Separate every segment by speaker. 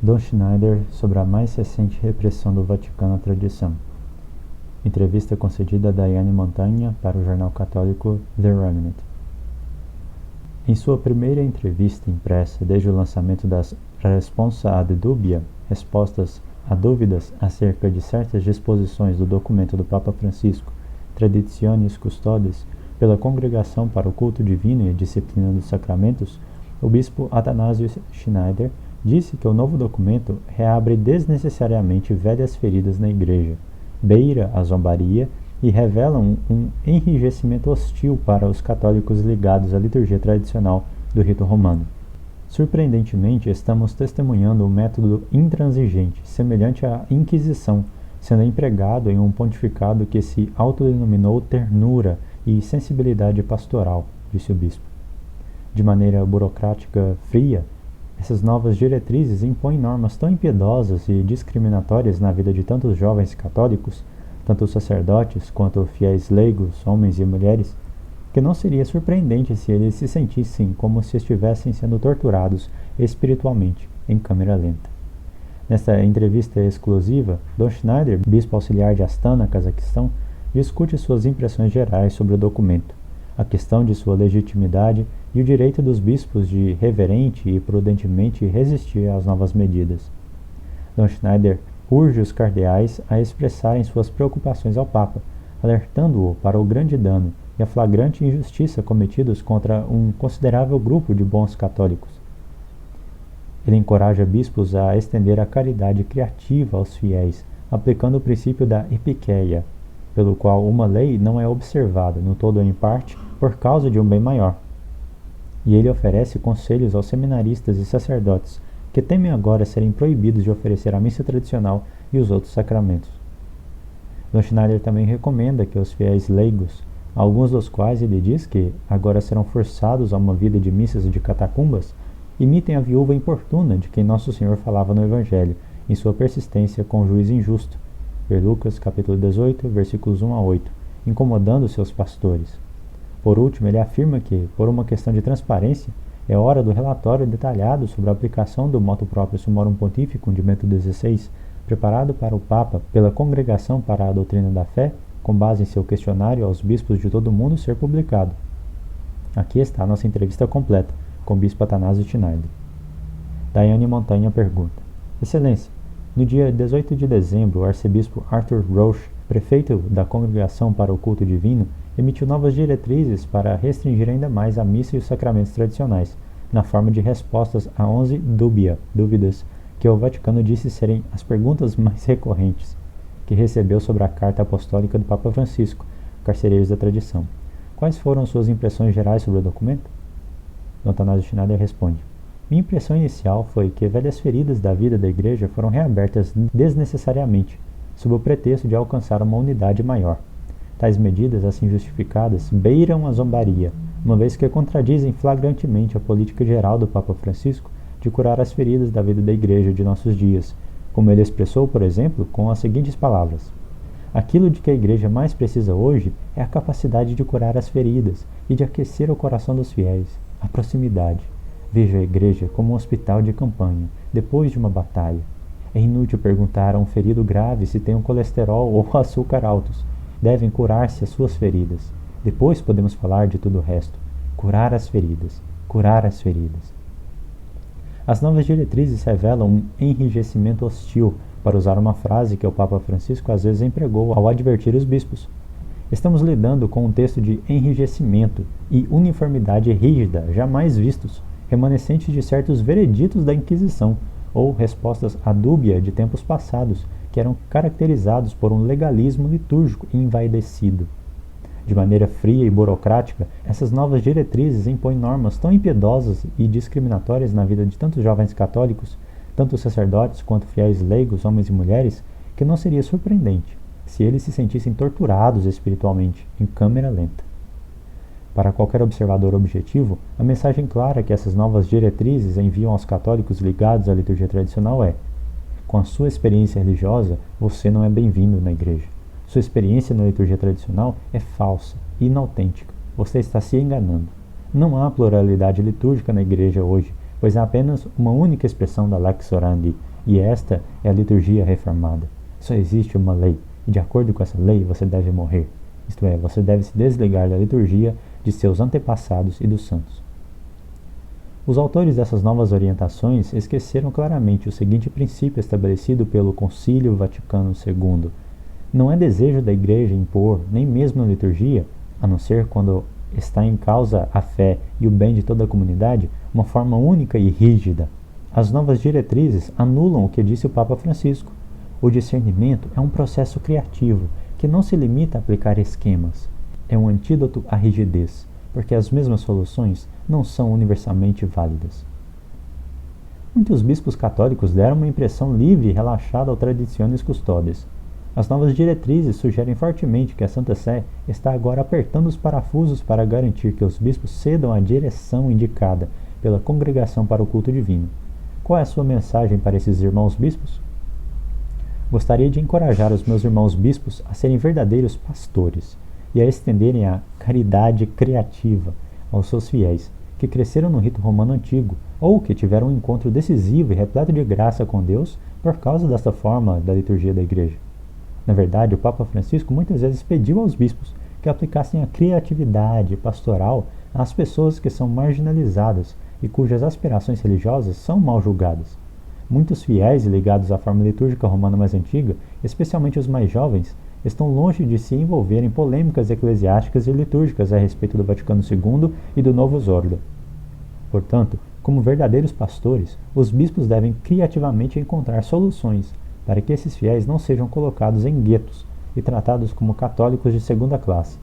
Speaker 1: Don Schneider sobre a mais recente repressão do Vaticano à tradição. Entrevista concedida a Diane Montanha para o jornal católico The Remnant. Em sua primeira entrevista impressa desde o lançamento das Responsa ad Dubia, respostas a dúvidas acerca de certas disposições do documento do Papa Francisco, Traditionis Custodes, pela Congregação para o Culto Divino e a Disciplina dos Sacramentos, o bispo Athanásio Schneider disse que o novo documento reabre desnecessariamente velhas feridas na Igreja, beira a zombaria e revela um enrijecimento hostil para os católicos ligados à liturgia tradicional do rito romano. Surpreendentemente, estamos testemunhando um método intransigente, semelhante à Inquisição, sendo empregado em um pontificado que se autodenominou ternura e sensibilidade pastoral, disse o bispo. De maneira burocrática fria, essas novas diretrizes impõem normas tão impiedosas e discriminatórias na vida de tantos jovens católicos, tanto sacerdotes quanto fiéis leigos, homens e mulheres, que não seria surpreendente se eles se sentissem como se estivessem sendo torturados espiritualmente em câmera lenta. Nesta entrevista exclusiva, Don Schneider, bispo auxiliar de Astana, Cazaquistão, discute suas impressões gerais sobre o documento, a questão de sua legitimidade e o direito dos bispos de reverente e prudentemente resistir às novas medidas. Don Schneider urge os cardeais a expressarem suas preocupações ao Papa, alertando-o para o grande dano e a flagrante injustiça cometidos contra um considerável grupo de bons católicos. Ele encoraja bispos a estender a caridade criativa aos fiéis, aplicando o princípio da epiqueia, pelo qual uma lei não é observada, no todo ou em parte, por causa de um bem maior. E ele oferece conselhos aos seminaristas e sacerdotes, que temem agora serem proibidos de oferecer a missa tradicional e os outros sacramentos. Don Schneider também recomenda que os fiéis leigos, alguns dos quais ele diz que agora serão forçados a uma vida de missas de catacumbas, imitem a viúva importuna de quem Nosso Senhor falava no Evangelho, em sua persistência com o juiz injusto, ver Lucas capítulo 18, versículos 1 a 8, incomodando seus pastores. Por último, ele afirma que, por uma questão de transparência, é hora do relatório detalhado sobre a aplicação do motu proprio Summorum Pontificum de Bento XVI, preparado para o Papa pela Congregação para a Doutrina da Fé, com base em seu questionário aos bispos de todo o mundo, ser publicado. Aqui está a nossa entrevista completa com o bispo Athanásio Schneider. Diane Montanha pergunta: Excelência, no dia 18 de dezembro, o arcebispo Arthur Roche, prefeito da Congregação para o Culto Divino, emitiu novas diretrizes para restringir ainda mais a missa e os sacramentos tradicionais, na forma de respostas a 11 dúvidas, que o Vaticano disse serem as perguntas mais recorrentes que recebeu sobre a carta apostólica do Papa Francisco, Carcereiros da Tradição. Quais foram suas impressões gerais sobre o documento? Don Athanásio Schneider responde: Minha impressão inicial foi que velhas feridas da vida da Igreja foram reabertas desnecessariamente, sob o pretexto de alcançar uma unidade maior. Tais medidas, assim justificadas, beiram a zombaria, uma vez que contradizem flagrantemente a política geral do Papa Francisco de curar as feridas da vida da Igreja de nossos dias, como ele expressou, por exemplo, com as seguintes palavras: Aquilo de que a Igreja mais precisa hoje é a capacidade de curar as feridas e de aquecer o coração dos fiéis, a proximidade. Veja a Igreja como um hospital de campanha, depois de uma batalha. É inútil perguntar a um ferido grave se tem um colesterol ou açúcar altos. Devem curar-se as suas feridas. Depois podemos falar de tudo o resto. Curar as feridas. Curar as feridas. As novas diretrizes revelam um enrijecimento hostil, para usar uma frase que o Papa Francisco às vezes empregou ao advertir os bispos. Estamos lidando com um texto de enrijecimento e uniformidade rígida jamais vistos, remanescentes de certos vereditos da Inquisição, ou respostas à dúbia de tempos passados, que eram caracterizados por um legalismo litúrgico envaidecido. De maneira fria e burocrática, essas novas diretrizes impõem normas tão impiedosas e discriminatórias na vida de tantos jovens católicos, tanto sacerdotes quanto fiéis leigos, homens e mulheres, que não seria surpreendente se eles se sentissem torturados espiritualmente, em câmera lenta. Para qualquer observador objetivo, a mensagem clara que essas novas diretrizes enviam aos católicos ligados à liturgia tradicional é: com a sua experiência religiosa, você não é bem-vindo na Igreja. Sua experiência na liturgia tradicional é falsa, inautêntica. Você está se enganando. Não há pluralidade litúrgica na Igreja hoje, pois há apenas uma única expressão da Lex Orandi, e esta é a liturgia reformada. Só existe uma lei, e de acordo com essa lei você deve morrer. Isto é, você deve se desligar da liturgia de seus antepassados e dos santos. Os autores dessas novas orientações esqueceram claramente o seguinte princípio estabelecido pelo Concílio Vaticano II. Não é desejo da Igreja impor, nem mesmo na liturgia, a não ser quando está em causa a fé e o bem de toda a comunidade, uma forma única e rígida. As novas diretrizes anulam o que disse o Papa Francisco. O discernimento é um processo criativo que não se limita a aplicar esquemas. É um antídoto à rigidez, porque as mesmas soluções não são universalmente válidas. Muitos bispos católicos deram uma impressão livre e relaxada ao Traditionis Custodes. As novas diretrizes sugerem fortemente que a Santa Sé está agora apertando os parafusos para garantir que os bispos cedam à direção indicada pela Congregação para o Culto Divino. Qual é a sua mensagem para esses irmãos bispos? Gostaria de encorajar os meus irmãos bispos a serem verdadeiros pastores e a estenderem a caridade criativa aos seus fiéis, que cresceram no rito romano antigo, ou que tiveram um encontro decisivo e repleto de graça com Deus por causa desta forma da liturgia da Igreja. Na verdade, o Papa Francisco muitas vezes pediu aos bispos que aplicassem a criatividade pastoral às pessoas que são marginalizadas e cujas aspirações religiosas são mal julgadas. Muitos fiéis ligados à forma litúrgica romana mais antiga, especialmente os mais jovens, estão longe de se envolver em polêmicas eclesiásticas e litúrgicas a respeito do Vaticano II e do Novus Ordo. Portanto, como verdadeiros pastores, os bispos devem criativamente encontrar soluções para que esses fiéis não sejam colocados em guetos e tratados como católicos de segunda classe.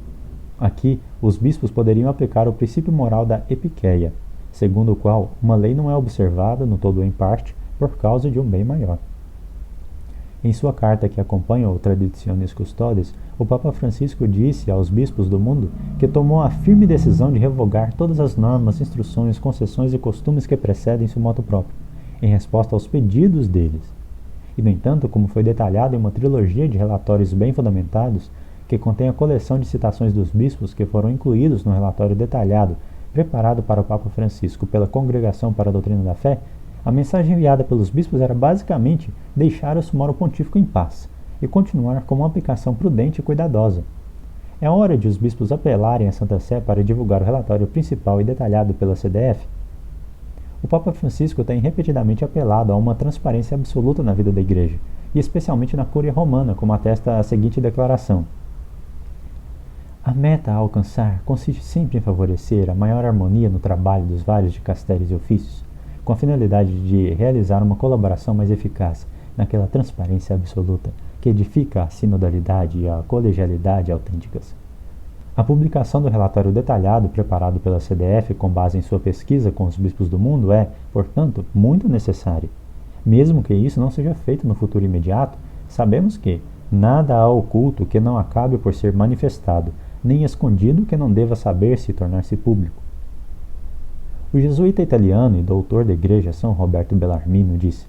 Speaker 1: Aqui, os bispos poderiam aplicar o princípio moral da epiqueia, segundo o qual uma lei não é observada, no todo ou em parte, por causa de um bem maior. Em sua carta que acompanha o Traditionis Custodes, o Papa Francisco disse aos bispos do mundo que tomou a firme decisão de revogar todas as normas, instruções, concessões e costumes que precedem seu motu próprio, em resposta aos pedidos deles. E, no entanto, como foi detalhado em uma trilogia de relatórios bem fundamentados, que contém a coleção de citações dos bispos que foram incluídos no relatório detalhado preparado para o Papa Francisco pela Congregação para a Doutrina da Fé, a mensagem enviada pelos bispos era basicamente deixar o Sumário Pontífico em paz e continuar com uma aplicação prudente e cuidadosa. É hora de os bispos apelarem à Santa Sé para divulgar o relatório principal e detalhado pela CDF. O Papa Francisco tem repetidamente apelado a uma transparência absoluta na vida da Igreja, e especialmente na Cúria Romana, como atesta a seguinte declaração: a meta a alcançar consiste sempre em favorecer a maior harmonia no trabalho dos vários dicastérios e ofícios, com a finalidade de realizar uma colaboração mais eficaz naquela transparência absoluta que edifica a sinodalidade e a colegialidade autênticas. A publicação do relatório detalhado preparado pela CDF com base em sua pesquisa com os bispos do mundo é, portanto, muito necessária. Mesmo que isso não seja feito no futuro imediato, sabemos que nada há oculto que não acabe por ser manifestado, nem escondido que não deva saber-se e tornar-se público. O jesuíta italiano e doutor da Igreja São Roberto Bellarmino disse: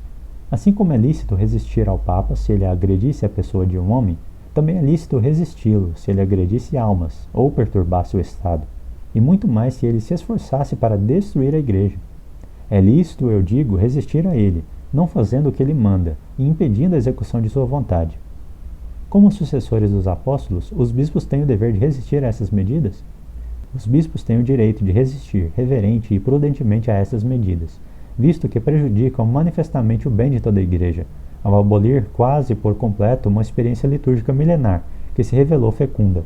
Speaker 1: assim como é lícito resistir ao Papa se ele agredisse a pessoa de um homem, também é lícito resisti-lo se ele agredisse almas ou perturbasse o Estado, e muito mais se ele se esforçasse para destruir a Igreja. É lícito, eu digo, resistir a ele, não fazendo o que ele manda e impedindo a execução de sua vontade. Como sucessores dos apóstolos, os bispos têm o dever de resistir a essas medidas? Os bispos têm o direito de resistir reverente e prudentemente a essas medidas, visto que prejudicam manifestamente o bem de toda a Igreja, ao abolir quase por completo uma experiência litúrgica milenar que se revelou fecunda.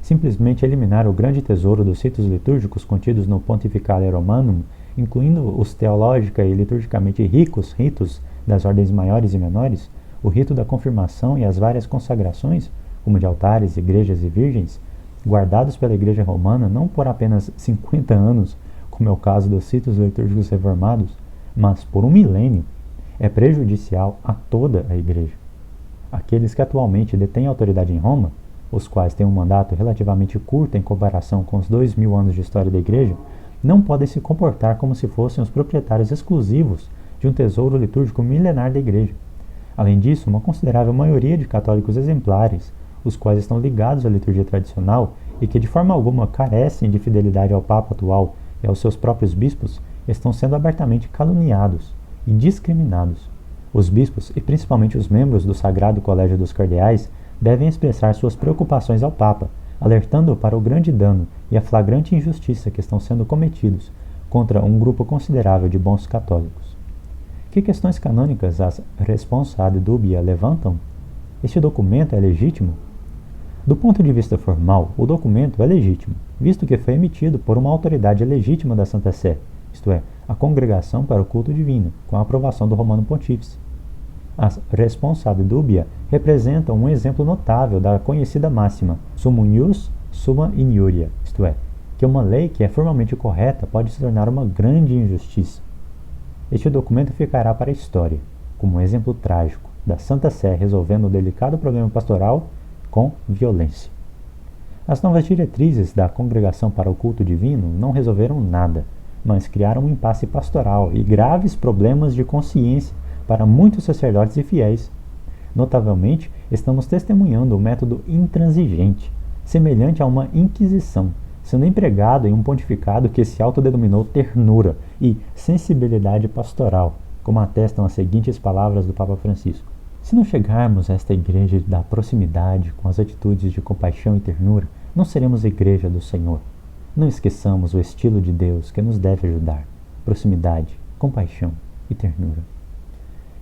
Speaker 1: Simplesmente eliminar o grande tesouro dos ritos litúrgicos contidos no Pontificale Romanum, incluindo os teológica e liturgicamente ricos ritos das ordens maiores e menores, o rito da confirmação e as várias consagrações, como de altares, igrejas e virgens, guardados pela Igreja Romana não por apenas 50 anos, como é o caso dos ritos litúrgicos reformados, mas por um milênio, é prejudicial a toda a Igreja. Aqueles que atualmente detêm autoridade em Roma, os quais têm um mandato relativamente curto em comparação com os 2000 anos de história da Igreja, não podem se comportar como se fossem os proprietários exclusivos de um tesouro litúrgico milenar da Igreja. Além disso, uma considerável maioria de católicos exemplares, os quais estão ligados à liturgia tradicional e que de forma alguma carecem de fidelidade ao Papa atual e aos seus próprios bispos, estão sendo abertamente caluniados, e discriminados. Os bispos, e principalmente os membros do Sagrado Colégio dos Cardeais, devem expressar suas preocupações ao Papa, alertando-o para o grande dano e a flagrante injustiça que estão sendo cometidos contra um grupo considerável de bons católicos. Que questões canônicas as responsa ad dubia levantam? Este documento é legítimo? Do ponto de vista formal, o documento é legítimo, visto que foi emitido por uma autoridade legítima da Santa Sé, isto é, a Congregação para o Culto Divino, com a aprovação do Romano Pontífice. As responsa ad dubia representam um exemplo notável da conhecida máxima summum ius summa injuria, isto é, que uma lei que é formalmente correta pode se tornar uma grande injustiça. Este documento ficará para a história, como um exemplo trágico da Santa Sé resolvendo o delicado problema pastoral com violência. As novas diretrizes da Congregação para o Culto Divino não resolveram nada, mas criaram um impasse pastoral e graves problemas de consciência para muitos sacerdotes e fiéis. Notavelmente, estamos testemunhando um método intransigente, semelhante a uma inquisição, sendo empregado em um pontificado que se autodenominou ternura e sensibilidade pastoral, como atestam as seguintes palavras do Papa Francisco. Se não chegarmos a esta igreja da proximidade com as atitudes de compaixão e ternura, não seremos igreja do Senhor. Não esqueçamos o estilo de Deus que nos deve ajudar: proximidade, compaixão e ternura.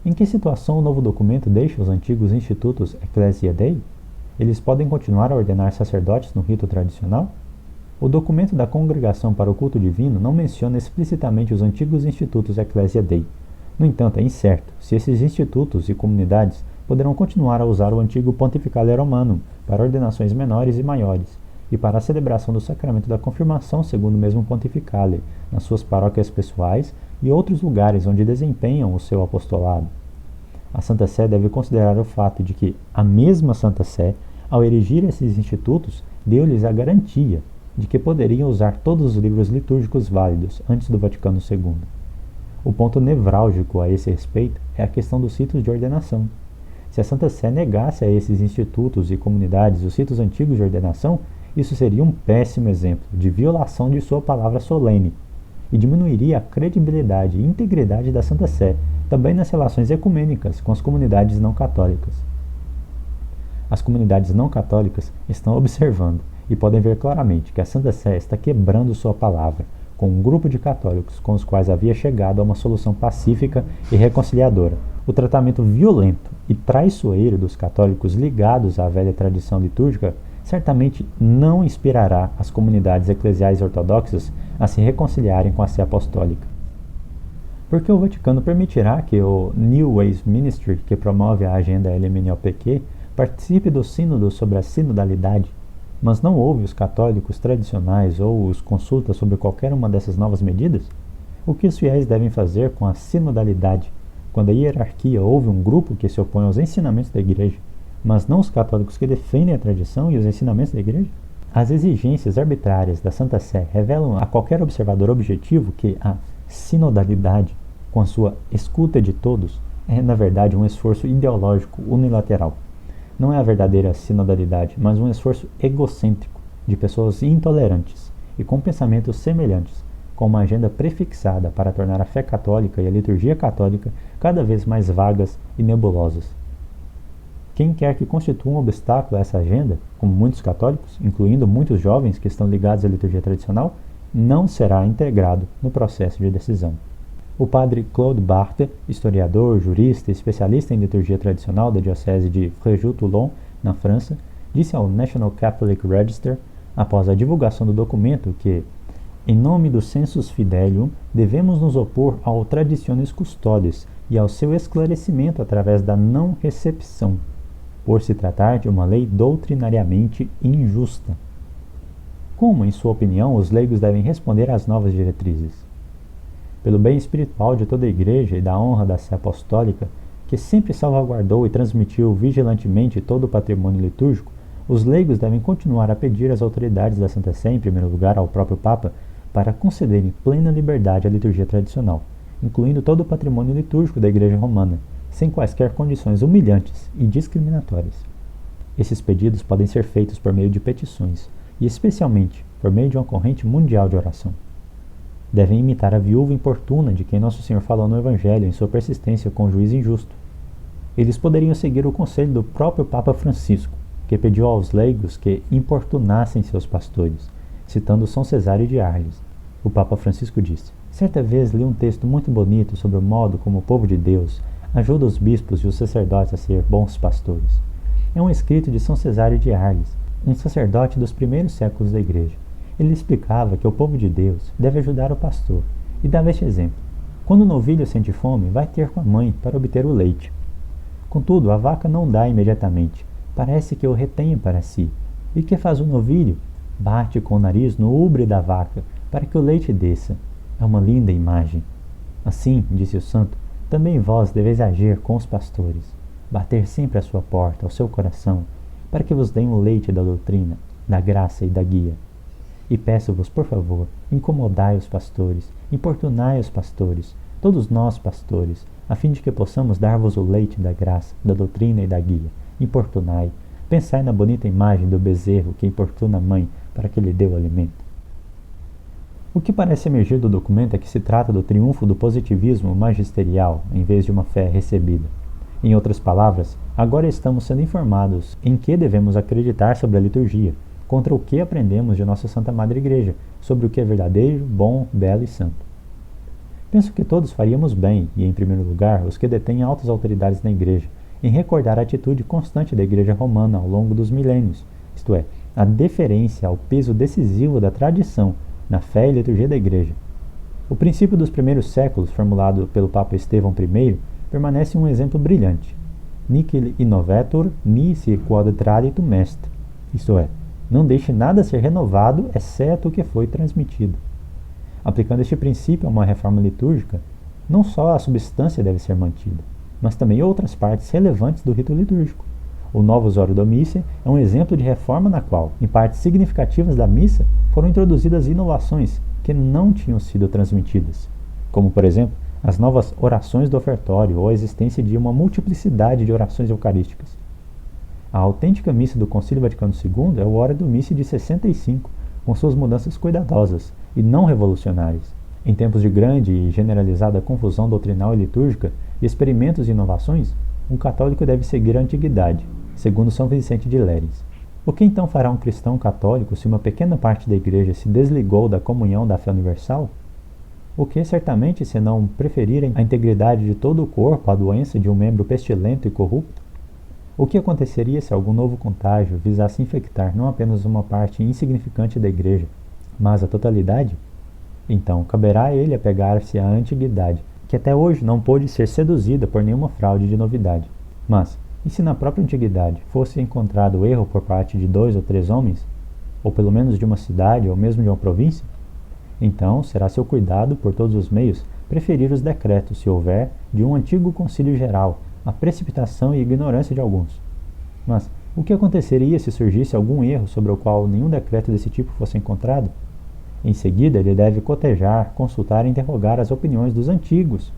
Speaker 1: Em que situação o novo documento deixa os antigos institutos Ecclesia Dei? Eles podem continuar a ordenar sacerdotes no rito tradicional? O documento da Congregação para o Culto Divino não menciona explicitamente os antigos institutos Ecclesia Dei. No entanto, é incerto se esses institutos e comunidades poderão continuar a usar o antigo Pontificale Romanum para ordenações menores e maiores, e para a celebração do sacramento da confirmação segundo o mesmo Pontificale, nas suas paróquias pessoais e outros lugares onde desempenham o seu apostolado. A Santa Sé deve considerar o fato de que a mesma Santa Sé, ao erigir esses institutos, deu-lhes a garantia de que poderiam usar todos os livros litúrgicos válidos antes do Vaticano II. O ponto nevrálgico a esse respeito é a questão dos ritos de ordenação. Se a Santa Sé negasse a esses institutos e comunidades os ritos antigos de ordenação, isso seria um péssimo exemplo de violação de sua palavra solene e diminuiria a credibilidade e integridade da Santa Sé, também nas relações ecumênicas com as comunidades não católicas. As comunidades não católicas estão observando e podem ver claramente que a Santa Sé está quebrando sua palavra com um grupo de católicos com os quais havia chegado a uma solução pacífica e reconciliadora. O tratamento violento e traiçoeiro dos católicos ligados à velha tradição litúrgica certamente não inspirará as comunidades eclesiais ortodoxas a se reconciliarem com a Sé Apostólica. Porque o Vaticano permitirá que o New Ways Ministry, que promove a agenda LMNOPQ, participe do sínodo sobre a sinodalidade, mas não ouve os católicos tradicionais ou os consulta sobre qualquer uma dessas novas medidas? O que os fiéis devem fazer com a sinodalidade, quando a hierarquia ouve um grupo que se opõe aos ensinamentos da Igreja, mas não os católicos que defendem a tradição e os ensinamentos da Igreja? As exigências arbitrárias da Santa Sé revelam a qualquer observador objetivo que a sinodalidade, com a sua escuta de todos, é na verdade um esforço ideológico unilateral. Não é a verdadeira sinodalidade, mas um esforço egocêntrico de pessoas intolerantes e com pensamentos semelhantes, com uma agenda prefixada para tornar a fé católica e a liturgia católica cada vez mais vagas e nebulosas. Quem quer que constitua um obstáculo a essa agenda, como muitos católicos, incluindo muitos jovens que estão ligados à liturgia tradicional, não será integrado no processo de decisão. O padre Claude Barthes, historiador, jurista e especialista em liturgia tradicional da diocese de Fréjus-Toulon, na França, disse ao National Catholic Register, após a divulgação do documento, que, em nome do sensus fidelium, devemos nos opor ao traditionis custodes e ao seu esclarecimento através da não recepção, por se tratar de uma lei doutrinariamente injusta. Como, em sua opinião, os leigos devem responder às novas diretrizes? Pelo bem espiritual de toda a Igreja e da honra da Sé Apostólica, que sempre salvaguardou e transmitiu vigilantemente todo o patrimônio litúrgico, os leigos devem continuar a pedir às autoridades da Santa Sé, em primeiro lugar ao próprio Papa, para concederem plena liberdade à liturgia tradicional, incluindo todo o patrimônio litúrgico da Igreja Romana, sem quaisquer condições humilhantes e discriminatórias. Esses pedidos podem ser feitos por meio de petições, e especialmente por meio de uma corrente mundial de oração. Devem imitar a viúva importuna de quem Nosso Senhor falou no Evangelho em sua persistência com o juiz injusto. Eles poderiam seguir o conselho do próprio Papa Francisco, que pediu aos leigos que importunassem seus pastores, citando São Cesário de Arles. O Papa Francisco disse: certa vez li um texto muito bonito sobre o modo como o povo de Deus ajuda os bispos e os sacerdotes a ser bons pastores. É um escrito de São Cesário de Arles, um sacerdote dos primeiros séculos da Igreja. Ele explicava que o povo de Deus deve ajudar o pastor, e dava este exemplo: quando o novilho sente fome, vai ter com a mãe para obter o leite. Contudo, a vaca não dá imediatamente, parece que o retém para si. E que faz o novilho? Bate com o nariz no ubre da vaca, para que o leite desça. É uma linda imagem. Assim, disse o santo, também vós deveis agir com os pastores, bater sempre à sua porta, ao seu coração, para que vos deem o leite da doutrina, da graça e da guia. E peço-vos, por favor, incomodai os pastores, importunai os pastores, todos nós pastores, a fim de que possamos dar-vos o leite da graça, da doutrina e da guia. Importunai, pensai na bonita imagem do bezerro que importuna a mãe para que lhe dê o alimento. O que parece emergir do documento é que se trata do triunfo do positivismo magisterial, em vez de uma fé recebida. Em outras palavras, agora estamos sendo informados em que devemos acreditar sobre a liturgia, contra o que aprendemos de nossa Santa Madre Igreja, sobre o que é verdadeiro, bom, belo e santo. Penso que todos faríamos bem, e em primeiro lugar, os que detêm altas autoridades na Igreja, em recordar a atitude constante da Igreja Romana ao longo dos milênios, isto é, a deferência ao peso decisivo da tradição na fé e liturgia da Igreja. O princípio dos primeiros séculos, formulado pelo Papa Estevão I, permanece um exemplo brilhante. Nihil innovetur, nisi quod traditum est, isto é, não deixe nada ser renovado, exceto o que foi transmitido. Aplicando este princípio a uma reforma litúrgica, não só a substância deve ser mantida, mas também outras partes relevantes do rito litúrgico. O Novus Ordo Missae é um exemplo de reforma na qual, em partes significativas da missa, foram introduzidas inovações que não tinham sido transmitidas, como, por exemplo, as novas orações do ofertório ou a existência de uma multiplicidade de orações eucarísticas. A autêntica missa do Concílio Vaticano II é o Ordo Missae de 65, com suas mudanças cuidadosas e não revolucionárias. Em tempos de grande e generalizada confusão doutrinal e litúrgica e experimentos e inovações, um católico deve seguir a antiguidade, segundo São Vicente de Léris. O que então fará um cristão católico se uma pequena parte da Igreja se desligou da comunhão da fé universal? O que certamente senão preferirem a integridade de todo o corpo à doença de um membro pestilento e corrupto? O que aconteceria se algum novo contágio visasse infectar não apenas uma parte insignificante da Igreja, mas a totalidade? Então, caberá a ele apegar-se à antiguidade, que até hoje não pôde ser seduzida por nenhuma fraude de novidade. Mas, e se na própria antiguidade fosse encontrado erro por parte de 2 ou 3 homens, ou pelo menos de uma cidade ou mesmo de uma província? Então, será seu cuidado, por todos os meios, preferir os decretos, se houver, de um antigo concílio geral, à precipitação e ignorância de alguns. Mas, o que aconteceria se surgisse algum erro sobre o qual nenhum decreto desse tipo fosse encontrado? Em seguida, ele deve cotejar, consultar e interrogar as opiniões dos antigos,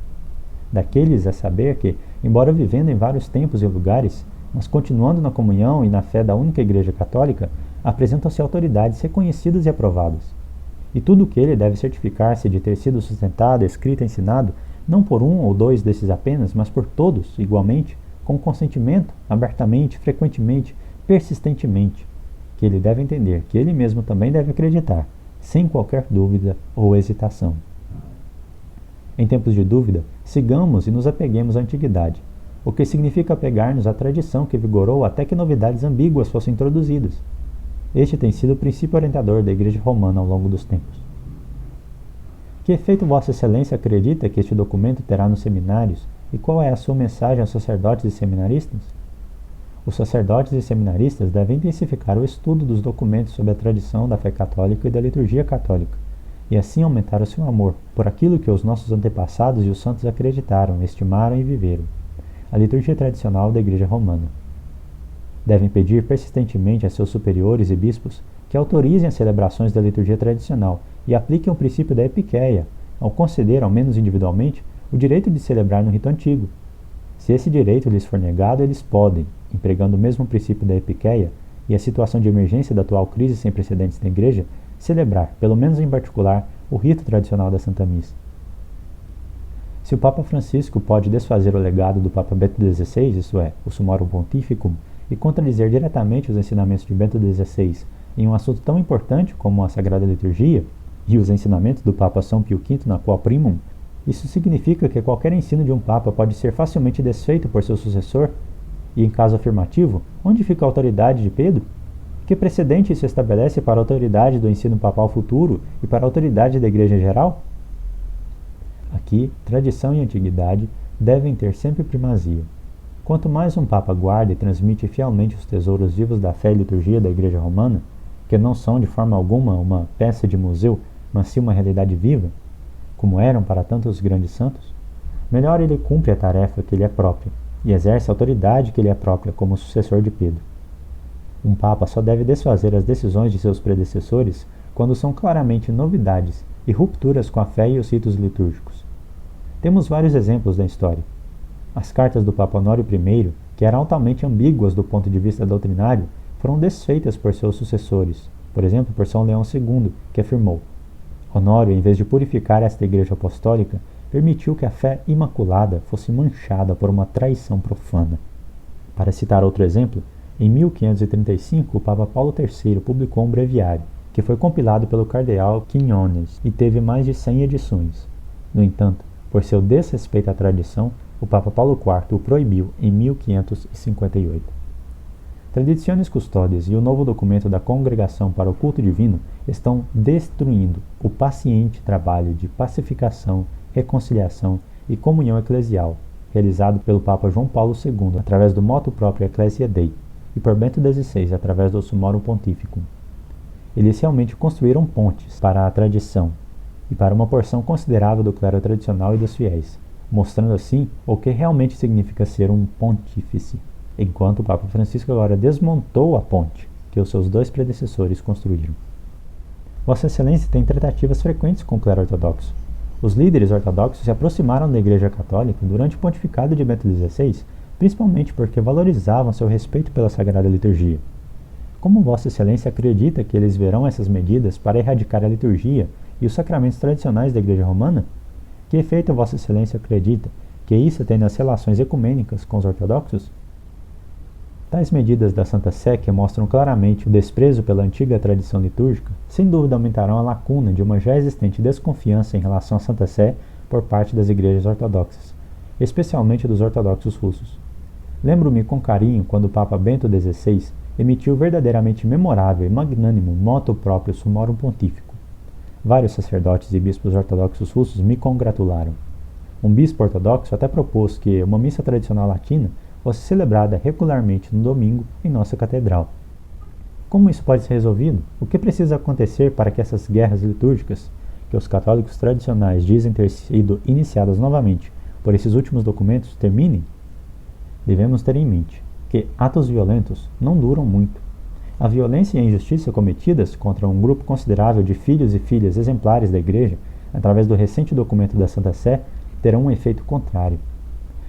Speaker 1: daqueles a saber que, embora vivendo em vários tempos e lugares, mas continuando na comunhão e na fé da única Igreja Católica, apresentam-se autoridades reconhecidas e aprovadas. E tudo o que ele deve certificar-se de ter sido sustentado, escrito e ensinado, não por um ou dois desses apenas, mas por todos, igualmente, com consentimento, abertamente, frequentemente, persistentemente, que ele deve entender que ele mesmo também deve acreditar, sem qualquer dúvida ou hesitação. Em tempos de dúvida, sigamos e nos apeguemos à antiguidade, o que significa apegar-nos à tradição que vigorou até que novidades ambíguas fossem introduzidas. Este tem sido o princípio orientador da Igreja Romana ao longo dos tempos. Que efeito Vossa Excelência acredita que este documento terá nos seminários e qual é a sua mensagem aos sacerdotes e seminaristas? Os sacerdotes e seminaristas devem intensificar o estudo dos documentos sobre a tradição da fé católica e da liturgia católica, e assim aumentar o seu amor por aquilo que os nossos antepassados e os santos acreditaram, estimaram e viveram, a liturgia tradicional da Igreja Romana. Devem pedir persistentemente a seus superiores e bispos que autorizem as celebrações da liturgia tradicional e apliquem o princípio da epiqueia, ao conceder, ao menos individualmente, o direito de celebrar no rito antigo. Se esse direito lhes for negado, eles podem, empregando o mesmo princípio da epiqueia e a situação de emergência da atual crise sem precedentes na Igreja, celebrar, pelo menos em particular, o rito tradicional da Santa Missa. Se o Papa Francisco pode desfazer o legado do Papa Bento XVI, isto é, o Summorum Pontificum, e contradizer diretamente os ensinamentos de Bento XVI em um assunto tão importante como a Sagrada Liturgia e os ensinamentos do Papa São Pio V na Quo Primum, isso significa que qualquer ensino de um Papa pode ser facilmente desfeito por seu sucessor? E, em caso afirmativo, onde fica a autoridade de Pedro? Que precedente isso estabelece para a autoridade do ensino papal futuro e para a autoridade da Igreja em geral? Aqui, tradição e antiguidade devem ter sempre primazia. Quanto mais um Papa guarda e transmite fielmente os tesouros vivos da fé e liturgia da Igreja Romana, que não são de forma alguma uma peça de museu, mas sim uma realidade viva, como eram para tantos grandes santos, melhor ele cumpre a tarefa que lhe é própria e exerce a autoridade que lhe é própria como sucessor de Pedro. Um Papa só deve desfazer as decisões de seus predecessores quando são claramente novidades e rupturas com a fé e os ritos litúrgicos. Temos vários exemplos da história. As cartas do Papa Honório I, que eram altamente ambíguas do ponto de vista doutrinário, foram desfeitas por seus sucessores, por exemplo, por São Leão II, que afirmou: Honório, em vez de purificar esta Igreja Apostólica, permitiu que a fé imaculada fosse manchada por uma traição profana. Para citar outro exemplo, em 1535 o Papa Paulo III publicou um breviário, que foi compilado pelo cardeal Quinones e teve mais de 100 edições. No entanto, por seu desrespeito à tradição, o Papa Paulo IV o proibiu em 1558. Traditiones Custodes e o novo documento da Congregação para o Culto Divino estão destruindo o paciente trabalho de pacificação, reconciliação e comunhão eclesial, realizado pelo Papa João Paulo II através do motu proprio Ecclesia Dei e por Bento XVI através do Summorum Pontificum. Eles realmente construíram pontes para a tradição e para uma porção considerável do clero tradicional e dos fiéis, mostrando assim o que realmente significa ser um pontífice, enquanto o Papa Francisco agora desmontou a ponte que os seus dois predecessores construíram. Vossa Excelência tem tratativas frequentes com o clero ortodoxo. Os líderes ortodoxos se aproximaram da Igreja Católica durante o pontificado de Bento XVI, principalmente porque valorizavam seu respeito pela Sagrada Liturgia. Como Vossa Excelência acredita que eles verão essas medidas para erradicar a liturgia e os sacramentos tradicionais da Igreja Romana? Que efeito Vossa Excelência acredita que isso tem nas relações ecumênicas com os ortodoxos? Tais medidas da Santa Sé, que mostram claramente o desprezo pela antiga tradição litúrgica, sem dúvida aumentarão a lacuna de uma já existente desconfiança em relação à Santa Sé por parte das igrejas ortodoxas, especialmente dos ortodoxos russos. Lembro-me com carinho quando o Papa Bento XVI emitiu o verdadeiramente memorável e magnânimo motu proprio Summorum Pontificum. Vários sacerdotes e bispos ortodoxos russos me congratularam. Um bispo ortodoxo até propôs que uma missa tradicional latina fosse celebrada regularmente no domingo em nossa catedral. Como isso pode ser resolvido? O que precisa acontecer para que essas guerras litúrgicas, que os católicos tradicionais dizem ter sido iniciadas novamente por esses últimos documentos, terminem? Devemos ter em mente que atos violentos não duram muito. A violência e a injustiça cometidas contra um grupo considerável de filhos e filhas exemplares da Igreja, através do recente documento da Santa Sé, terão um efeito contrário.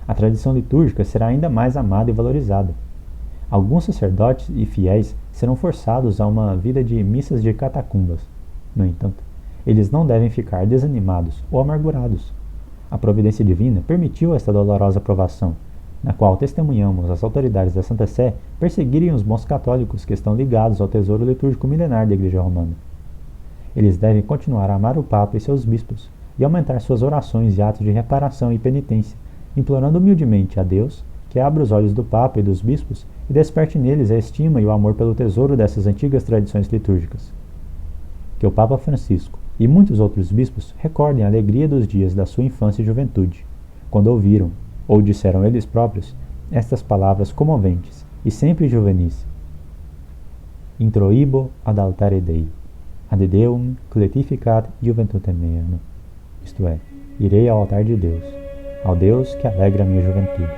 Speaker 1: A tradição litúrgica será ainda mais amada e valorizada. Alguns sacerdotes e fiéis serão forçados a uma vida de missas de catacumbas. No entanto, eles não devem ficar desanimados ou amargurados. A providência divina permitiu esta dolorosa provação, na qual testemunhamos as autoridades da Santa Sé perseguirem os bons católicos que estão ligados ao tesouro litúrgico milenar da Igreja Romana. Eles devem continuar a amar o Papa e seus bispos e aumentar suas orações e atos de reparação e penitência, implorando humildemente a Deus que abra os olhos do Papa e dos bispos e desperte neles a estima e o amor pelo tesouro dessas antigas tradições litúrgicas. Que o Papa Francisco e muitos outros bispos recordem a alegria dos dias da sua infância e juventude, quando ouviram, ou disseram eles próprios, estas palavras comoventes e sempre juvenis: Introibo ad altare Dei, ad Deum cletificat juventutem meam. Isto é, irei ao altar de Deus, ao Deus que alegra a minha juventude.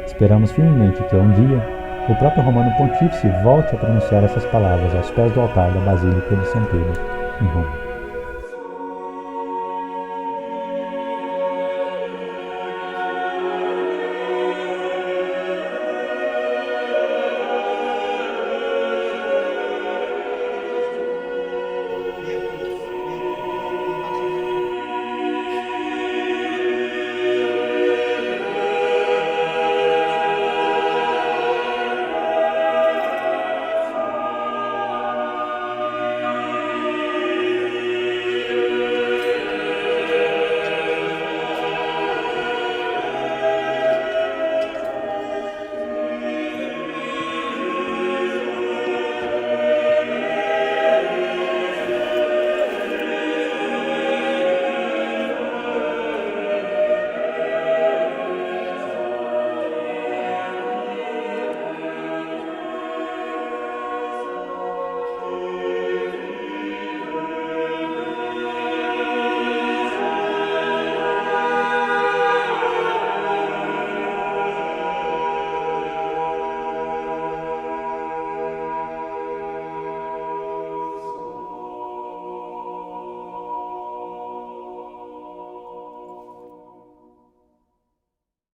Speaker 1: Esperamos firmemente que um dia o próprio Romano Pontífice volte a pronunciar essas palavras aos pés do altar da Basílica de São Pedro, em Roma.